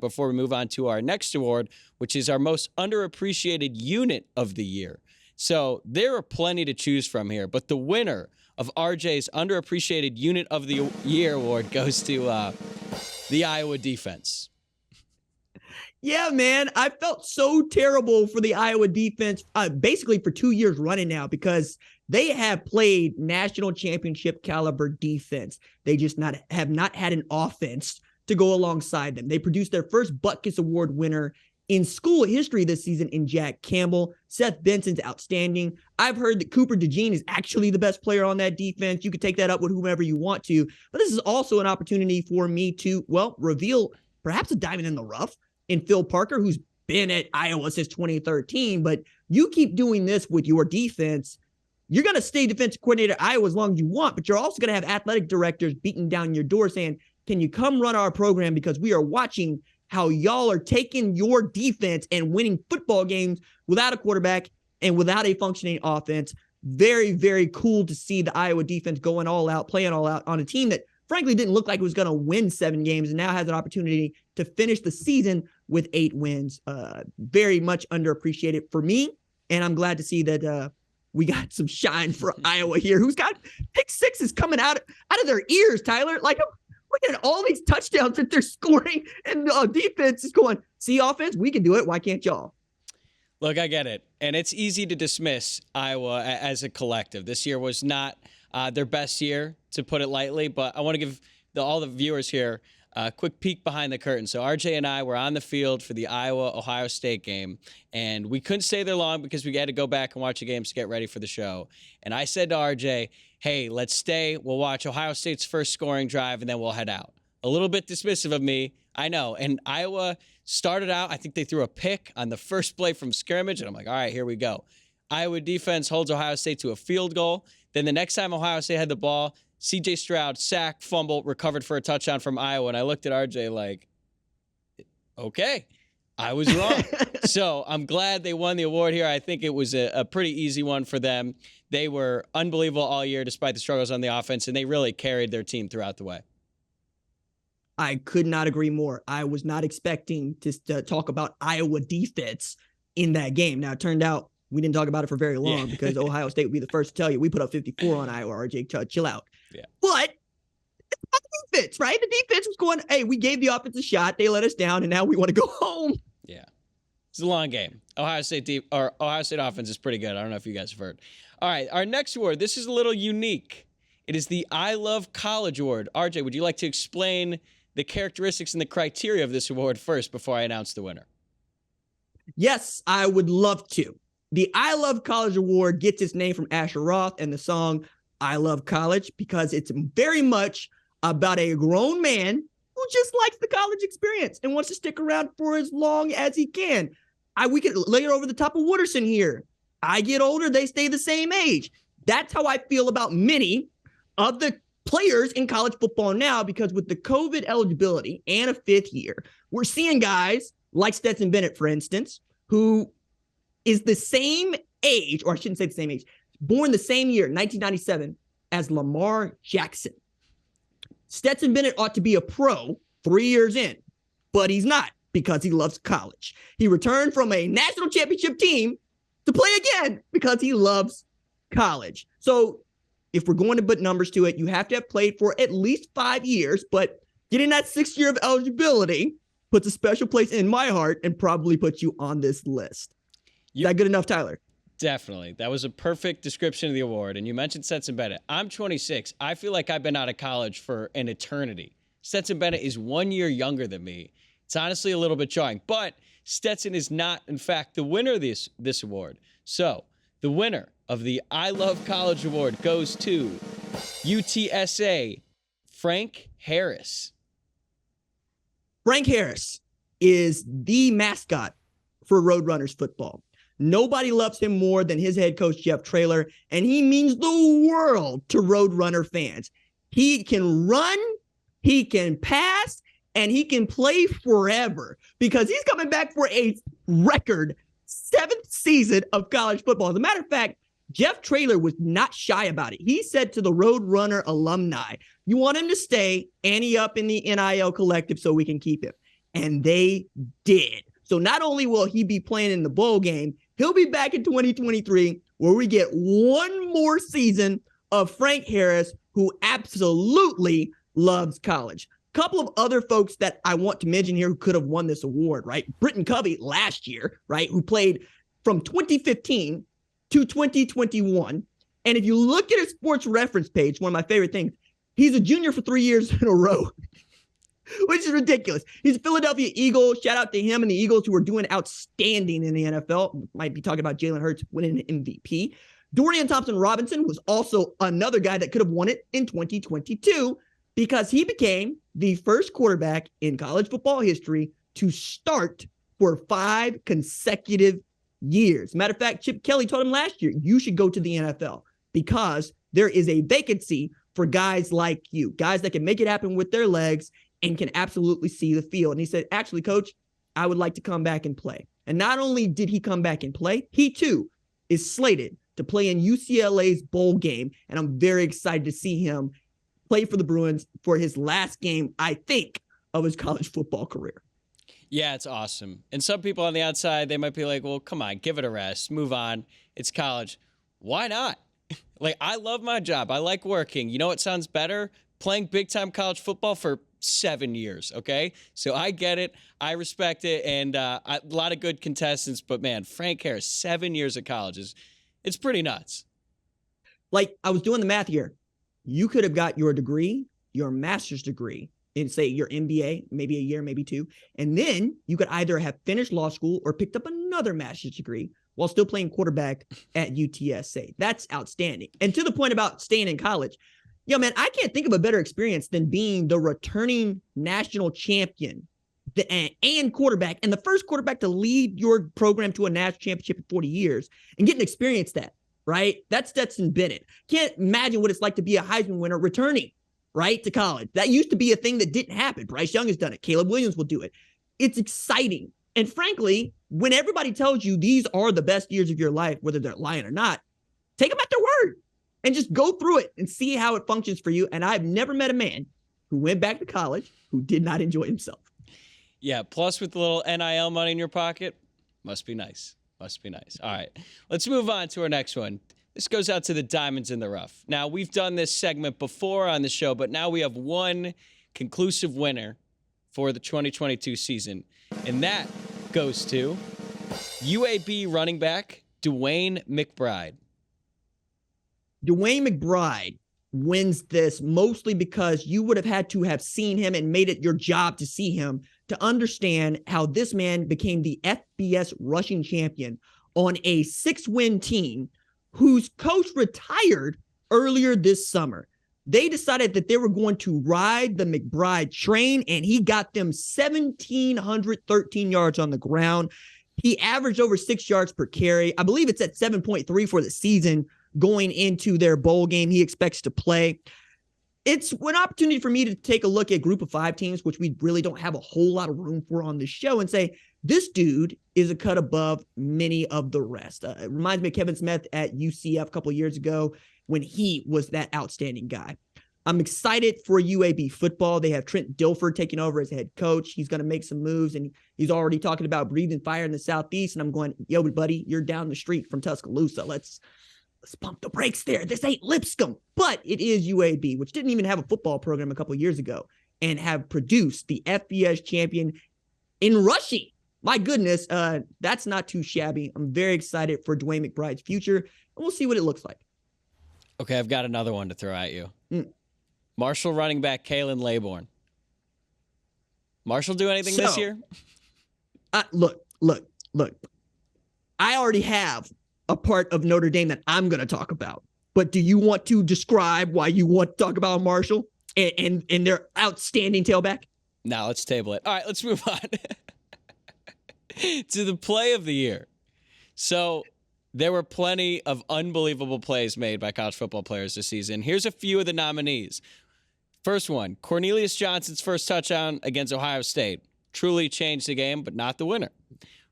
before we move on to our next award, which is our most underappreciated unit of the year. So there are plenty to choose from here, but the winner of RJ's Underappreciated Unit of the Year award goes to the Iowa defense. Yeah, man, I felt so terrible for the Iowa defense basically for 2 years running now because they have played national championship caliber defense. They just have not had an offense to go alongside them. They produced their first Butkus Award winner in school history this season in Jack Campbell. Seth Benson's outstanding. I've heard that Cooper DeJean is actually the best player on that defense. You can take that up with whomever you want to, but this is also an opportunity for me to, reveal perhaps a diamond in the rough in Phil Parker, who's been at Iowa since 2013, but you keep doing this with your defense, you're going to stay defensive coordinator at Iowa as long as you want, but you're also going to have athletic directors beating down your door saying, can you come run our program because we are watching how y'all are taking your defense and winning football games without a quarterback and without a functioning offense. Very, very cool to see the Iowa defense going all out, playing all out on a team that frankly didn't look like it was going to win 7 games and now has an opportunity to finish the season with 8 wins. Very much underappreciated for me. And I'm glad to see that we got some shine for Iowa here, who's got pick sixes coming out of their ears, Tyler. Like, I'm looking at all these touchdowns that they're scoring, and defense is going, see, offense, we can do it. Why can't y'all? Look, I get it. And it's easy to dismiss Iowa as a collective. This year was not their best year, to put it lightly, but I want to give all the viewers here a quick peek behind the curtain. So RJ and I were on the field for the Iowa-Ohio State game, and we couldn't stay there long because we had to go back and watch the games to get ready for the show. And I said to RJ, hey, let's stay. We'll watch Ohio State's first scoring drive, and then we'll head out. A little bit dismissive of me, I know. And Iowa started out, I think they threw a pick on the first play from scrimmage, and I'm like, all right, here we go. Iowa defense holds Ohio State to a field goal. Then the next time Ohio State had the ball, C.J. Stroud, sack, fumble, recovered for a touchdown from Iowa. And I looked at RJ like, okay, I was wrong. So I'm glad they won the award here. I think it was a pretty easy one for them. They were unbelievable all year despite the struggles on the offense, and they really carried their team throughout the way. I could not agree more. I was not expecting to talk about Iowa defense in that game. Now, it turned out we didn't talk about it for very long because Ohio State would be the first to tell you we put up 54 on Iowa. RJ, chill out. Yeah. But it's about the defense, right? The defense was going, hey, we gave the offense a shot. They let us down, and now we want to go home. Yeah. It's a long game. Ohio State offense is pretty good. I don't know if you guys have heard. All right, our next award, this is a little unique. It is the I Love College Award. RJ, would you like to explain the characteristics and the criteria of this award first before I announce the winner? Yes, I would love to. The I Love College Award gets its name from Asher Roth and the song I Love College because it's very much about a grown man who just likes the college experience and wants to stick around for as long as he can. We could lay it over the top of Wooderson here. I get older, they stay the same age. That's how I feel about many of the players in college football now, because with the COVID eligibility and a 5th year, we're seeing guys like Stetson Bennett, for instance, who is the same age, or I shouldn't say the same age, born the same year, 1997, as Lamar Jackson. Stetson Bennett ought to be a pro 3 years in, but he's not because he loves college. He returned from a national championship team to play again because he loves college. So if we're going to put numbers to it, you have to have played for at least 5 years, but getting that 6th year of eligibility puts a special place in my heart and probably puts you on this list. Is that good enough, Tyler? Definitely. That was a perfect description of the award. And you mentioned Stetson Bennett. I'm 26. I feel like I've been out of college for an eternity. Stetson Bennett is 1 year younger than me. It's honestly a little bit jarring. But Stetson is not, in fact, the winner of this award. So the winner of the I Love College Award goes to UTSA, Frank Harris. Frank Harris is the mascot for Roadrunners football. Nobody loves him more than his head coach, Jeff Traylor, and he means the world to Roadrunner fans. He can run, he can pass, and he can play forever because he's coming back for a record 7th season of college football. As a matter of fact, Jeff Traylor was not shy about it. He said to the Roadrunner alumni, you want him to stay, ante up in the NIL collective so we can keep him. And they did. So not only will he be playing in the bowl game, he'll be back in 2023 where we get one more season of Frank Harris, who absolutely loves college. A couple of other folks that I want to mention here who could have won this award, right? Britton Covey last year, right? Who played from 2015 to 2021. And if you look at his sports reference page, one of my favorite things, he's a junior for 3 years in a row, which is ridiculous. He's a Philadelphia Eagle. Shout out to him and the Eagles, who are doing outstanding in the NFL. Might be talking about Jalen Hurts winning an MVP. Dorian Thompson-Robinson was also another guy that could have won it in 2022 because he became the first quarterback in college football history to start for 5 consecutive years. Matter of fact, Chip Kelly told him last year, you should go to the NFL because there is a vacancy for guys like you, guys that can make it happen with their legs and can absolutely see the field. And he said, actually, coach, I would like to come back and play. And not only did he come back and play, he too is slated to play in UCLA's bowl game. And I'm very excited to see him play for the Bruins for his last game, I think, of his college football career. Yeah, it's awesome. And some people on the outside, they might be like, well, come on, give it a rest, move on. It's college. Why not? Like, I love my job. I like working. You know what sounds better? Playing big-time college football for 7 years, okay? So I get it. I respect it. And a lot of good contestants. But, man, Frank Harris, 7 years of college it's pretty nuts. Like, I was doing the math here. You could have got your degree, your master's degree, in, say, your MBA, maybe a year, maybe 2. And then you could either have finished law school or picked up another master's degree while still playing quarterback at UTSA. That's outstanding. And to the point about staying in college, yo, man, I can't think of a better experience than being the returning national champion and quarterback, and the first quarterback to lead your program to a national championship in 40 years and get to experience that, right? That's Stetson Bennett. Can't imagine what it's like to be a Heisman winner returning, right, to college. That used to be a thing that didn't happen. Bryce Young has done it. Caleb Williams will do it. It's exciting. And frankly, when everybody tells you these are the best years of your life, whether they're lying or not, take them at their word and just go through it and see how it functions for you. And I've never met a man who went back to college who did not enjoy himself. Yeah, plus with a little NIL money in your pocket, must be nice. Must be nice. All right, let's move on to our next one. This goes out to the Diamonds in the Rough. Now, we've done this segment before on the show, but now we have one conclusive winner for the 2022 season, and that goes to UAB running back DeWayne McBride. DeWayne McBride wins this mostly because you would have had to have seen him and made it your job to see him to understand how this man became the FBS rushing champion on a 6-win team whose coach retired earlier this summer. They decided that they were going to ride the McBride train, and he got them 1,713 yards on the ground. He averaged over 6 yards per carry. I believe it's at 7.3 for the season going into their bowl game he expects to play. It's an opportunity for me to take a look at group of 5 teams, which we really don't have a whole lot of room for on the show, and say, this dude is a cut above many of the rest. It reminds me of Kevin Smith at UCF a couple of years ago when he was that outstanding guy. I'm excited for UAB football. They have Trent Dilfer taking over as head coach. He's going to make some moves, and he's already talking about breathing fire in the Southeast. And I'm going, yo, buddy, you're down the street from Tuscaloosa. Let's pump the brakes there. This ain't Lipscomb, but it is UAB, which didn't even have a football program a couple of years ago and have produced the FBS champion in rushing. My goodness, that's not too shabby. I'm very excited for DeWayne McBride's future, and we'll see what it looks like. Okay, I've got another one to throw at you. Marshall running back Kalen Laybourne. Marshall do anything this year? Look. I already have a part of Notre Dame that I'm going to talk about. But do you want to describe why you want to talk about Marshall and their outstanding tailback? No, let's table it. All right, let's move on to the play of the year. So there were plenty of unbelievable plays made by college football players this season. Here's a few of the nominees. First one, Cornelius Johnson's first touchdown against Ohio State. Truly changed the game, but not the winner.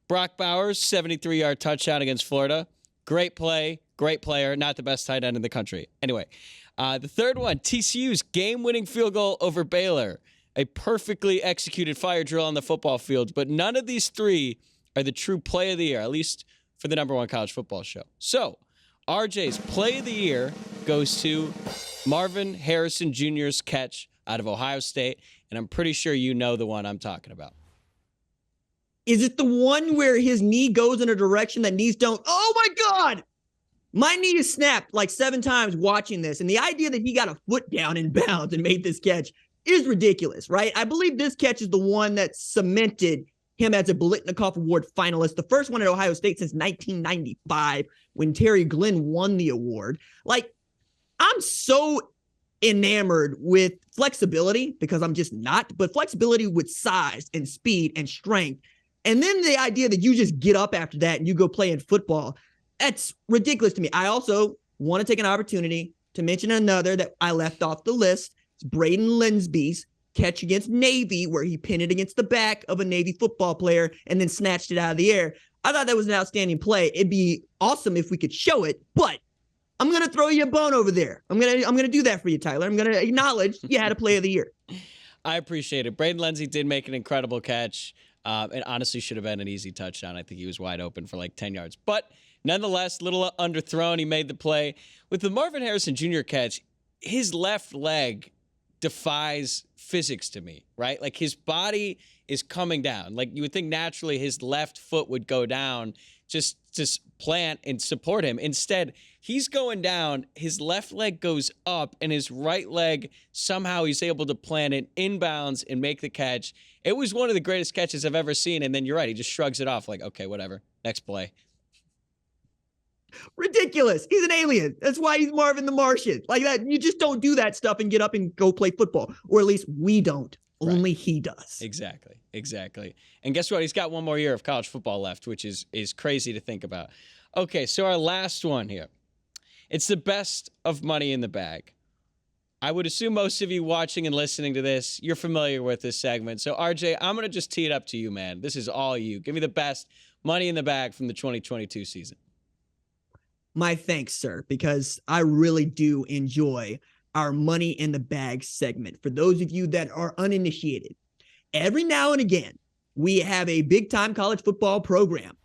Brock Bowers' 73-yard touchdown against Florida. Great play, great player, not the best tight end in the country. Anyway, the third one, TCU's game-winning field goal over Baylor. a perfectly executed fire drill on the football field, but none of these three are the true play of the year, at least for the #1 college football show. So, RJ's play of the year goes to Marvin Harrison Jr.'s catch out of Ohio State, and I'm pretty sure you know the one I'm talking about. Is it the one where his knee goes in a direction that knees don't? Oh my God! My knee is snapped like 7 times watching this. And the idea that he got a foot down in bounds and made this catch is ridiculous, right? I believe this catch is the one that cemented him as a Biletnikoff Award finalist, the first one at Ohio State since 1995 when Terry Glenn won the award. Like, I'm so enamored with flexibility because I'm just not, but flexibility with size and speed and strength. And then the idea that you just get up after that and you go play in football, that's ridiculous to me. I also want to take an opportunity to mention another that I left off the list. It's Braden Linsby's catch against Navy, where he pinned it against the back of a Navy football player and then snatched it out of the air. I thought that was an outstanding play. It'd be awesome if we could show it, but I'm going to throw you a bone over there. I'm going to do that for you, Tyler. I'm going to acknowledge you had a play of the year. I appreciate it. Braden Lindsey did make an incredible catch. It honestly should have been an easy touchdown. I think he was wide open for like 10 yards. But nonetheless, little underthrown. He made the play. With the Marvin Harrison Jr. catch, his left leg defies physics to me, right? Like his body is coming down. Like you would think naturally his left foot would go down, just plant and support him. Instead, he's going down, his left leg goes up, and his right leg, somehow he's able to plant it inbounds and make the catch. It was one of the greatest catches I've ever seen, and then you're right, he just shrugs it off like, okay, whatever, next play. Ridiculous. He's an alien. That's why he's Marvin the Martian. Like that, you just don't do that stuff and get up and go play football. Or at least we don't. Right. Only he does. Exactly. And guess what? He's got one more year of college football left, which is crazy to think about. Okay, so our last one here. It's the best of Money in the Bag. I would assume most of you watching and listening to this, you're familiar with this segment. So, RJ, I'm going to just tee it up to you, man. This is all you. Give me the best Money in the Bag from the 2022 season. My thanks, sir, because I really do enjoy our Money in the Bag segment. For those of you that are uninitiated, every now and again, we have a big-time college football program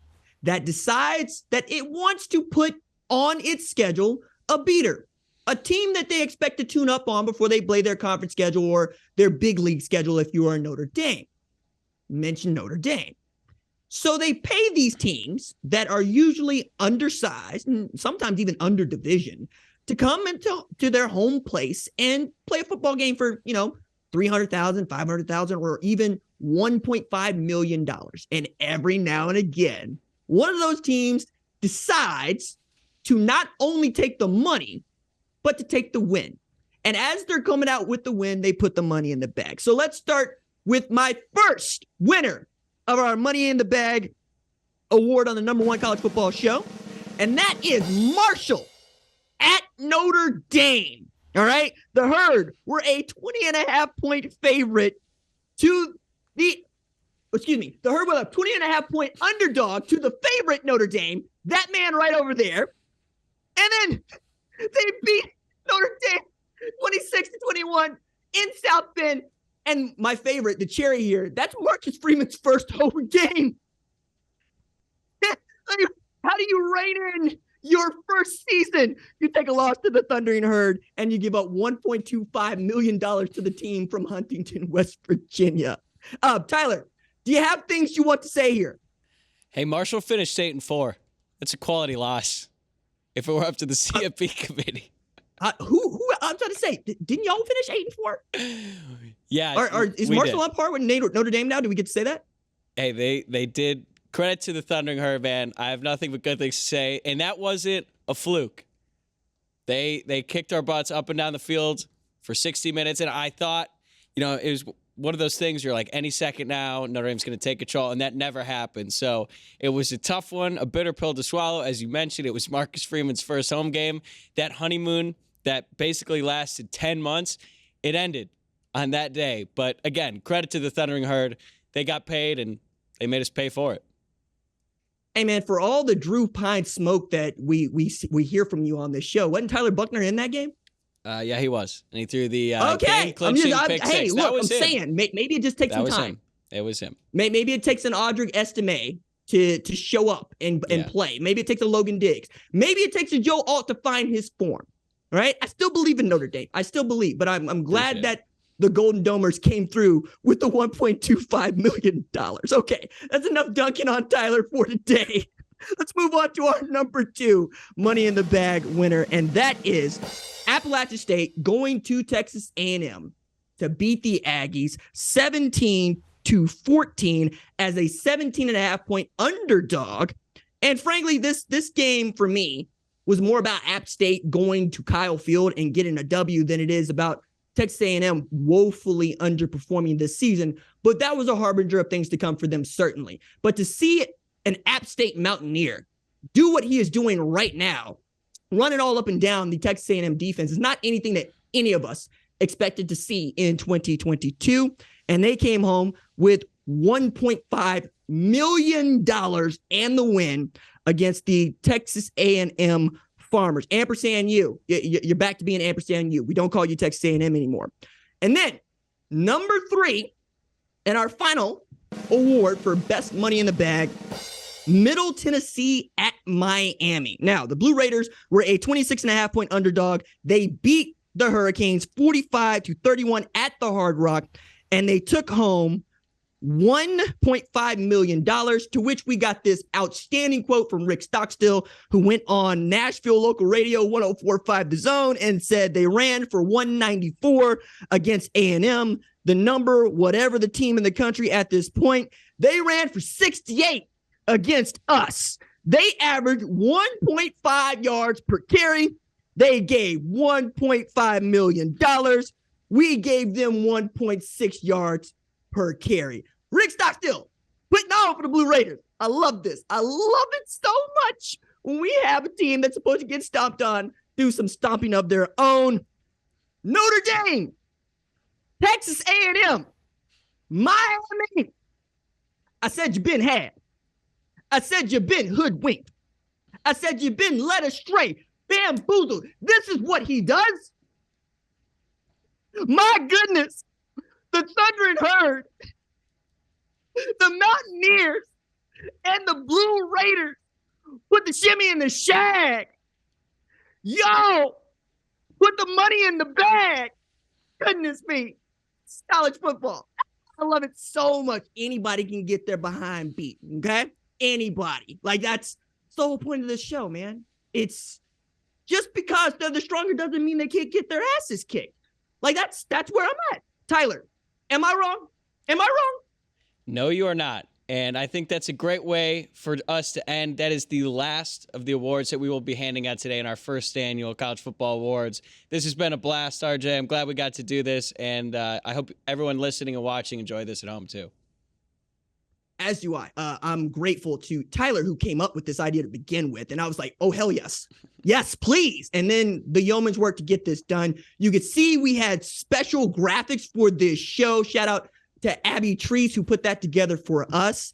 that decides that it wants to put on its schedule a beater, a team that they expect to tune up on before they play their conference schedule or their big league schedule if you are Notre Dame. Mention Notre Dame. So they pay these teams that are usually undersized and sometimes even under division to come into their home place and play a football game for, $300,000, $500,000, or even $1.5 million. And every now and again, one of those teams decides to not only take the money, but to take the win. And as they're coming out with the win, they put the money in the bag. So let's start with my first winner of our Money in the Bag award on the #1 college football show. And that is Marshall at Notre Dame. All right. The Herd were a 20.5-point favorite the Herd was a 20.5-point underdog to the favorite Notre Dame. That man right over there. And then they beat Notre Dame 26-21 in South Bend. And my favorite, the cherry here, that's Marcus Freeman's first home game. How do you rein in your first season? You take a loss to the Thundering Herd and you give up $1.25 million to the team from Huntington, West Virginia. Tyler, do you have things you want to say here? Hey, Marshall finished 8-4. That's a quality loss if it were up to the CFP committee. Who? I'm trying to say, didn't y'all finish 8-4? Yeah. Is Marshall on par with Notre Dame now? Do we get to say that? Hey, they did. Credit to the Thundering Herd, man. I have nothing but good things to say. And that wasn't a fluke. They kicked our butts up and down the field for 60 minutes. And I thought, it was one of those things you're like, any second now, Notre Dame's going to take control. And that never happened. So it was a tough one, a bitter pill to swallow. As you mentioned, it was Marcus Freeman's first home game. That honeymoon that basically lasted 10 months, it ended on that day. But again, credit to the Thundering Herd. They got paid and they made us pay for it. Hey, man, for all the Drew Pine smoke that we hear from you on this show, wasn't Tyler Buckner in that game? Yeah, he was. And he threw the Okay. game-clinching pick Hey, six. look, That was I'm him. saying maybe it just takes That some was time. him. It was him. Maybe it takes an Audric Estime to show up and play. Maybe it takes a Logan Diggs. Maybe it takes a Joe Alt to find his form. Right? I still believe in Notre Dame. I still believe, but I'm glad that the Golden Domers came through with the $1.25 million. Okay, that's enough dunking on Tyler for today. Let's move on to our number 2 Money in the Bag winner, and that is Appalachian State going to Texas A&M to beat the Aggies 17-14 as a 17.5-point underdog. And frankly, this game for me was more about App State going to Kyle Field and getting a W than it is about Texas A&M woefully underperforming this season. But that was a harbinger of things to come for them, certainly. But to see an App State Mountaineer do what he is doing right now, run it all up and down the Texas A&M defense, is not anything that any of us expected to see in 2022. And they came home with $1.5 million and the win against the Texas A&M Farmers. Ampersand U. You're back to being Ampersand U. We don't call you Texas A&M anymore. And then number 3, and our final award for best money in the bag, Middle Tennessee at Miami. Now, the Blue Raiders were a 26.5-point underdog. They beat the Hurricanes 45-31 at the Hard Rock, and they took home $1.5 million, to which we got this outstanding quote from Rick Stockstill, who went on Nashville local radio 104.5 The Zone and said they ran for 194 against A&M, the number, whatever the team in the country at this point. They ran for 68 against us. They averaged 1.5 yards per carry. They gave $1.5 million. We gave them 1.6 yards per carry. Rick Stockstill putting on for the Blue Raiders. I love this. I love it so much when we have a team that's supposed to get stomped on, do some stomping of their own. Notre Dame, Texas A&M, Miami. I said you've been had. I said you've been hoodwinked. I said you've been led astray, bamboozled. This is what he does. My goodness. The Thundering Herd, the Mountaineers, and the Blue Raiders put the shimmy in the shag. Yo, put the money in the bag. Goodness me. It's college football. I love it so much. Anybody can get their behind beat, okay? Anybody. Like, that's the whole point of this show, man. It's just because they're the stronger doesn't mean they can't get their asses kicked. Like, that's where I'm at. Tyler, am I wrong? Am I wrong? No, you are not. And I think that's a great way for us to end. That is the last of the awards that we will be handing out today in our first annual College Football Awards. This has been a blast, RJ. I'm glad we got to do this. And I hope everyone listening and watching enjoy this at home, too. As do I. I'm grateful to Tyler, who came up with this idea to begin with. And I was like, oh, hell yes. Yes, please. And then the yeoman's work to get this done. You could see we had special graphics for this show. Shout out to Abby Trees, who put that together for us.